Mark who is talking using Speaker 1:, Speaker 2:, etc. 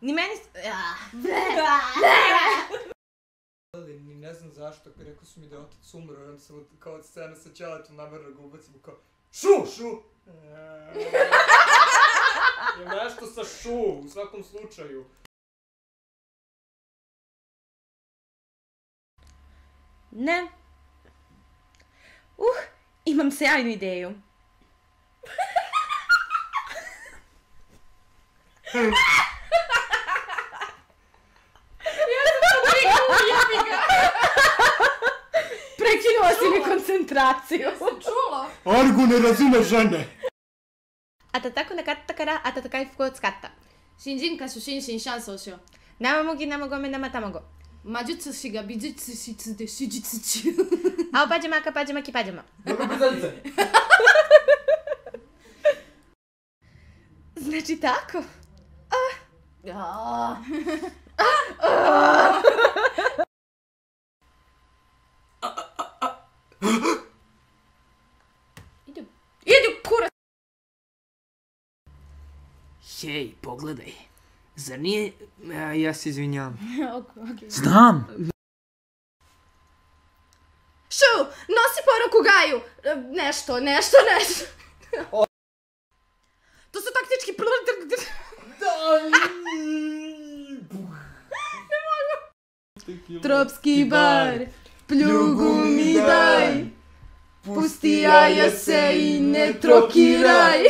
Speaker 1: Ni meni...
Speaker 2: Ni ne znam zašto, rekao su mi da je otac umro, i onda sam kao od scene sa ćeletom namerno ga ubacim kao šu! Je nešto sa šu, u svakom slučaju.
Speaker 1: Ne. Imam sjajnu ideju. Prekinula si mi koncentraciju.
Speaker 3: Jesi čula?
Speaker 2: Argu ne razume žene.
Speaker 1: Atataku nakatta kara atatakai fuku o tsukatta.
Speaker 3: Shinjin ka shushinshin shanso shou.
Speaker 1: Namamugi namagome namatamago.
Speaker 3: Majutsu ga bijutsu shitsu de shujutsu chu.
Speaker 1: Ao pajama aka pajama ki pajama. Znači tako?
Speaker 3: Idu kurac!
Speaker 4: Hej, pogledaj. Zar nije... Ja se izvinjam.
Speaker 3: Okay.
Speaker 4: Znam!
Speaker 3: Šu, nosi poruku Gaju! Nešto. To su taktički... Ne mogu! Tropski bar, pljugu mi daj, pusti jaja se i ne trokiraj.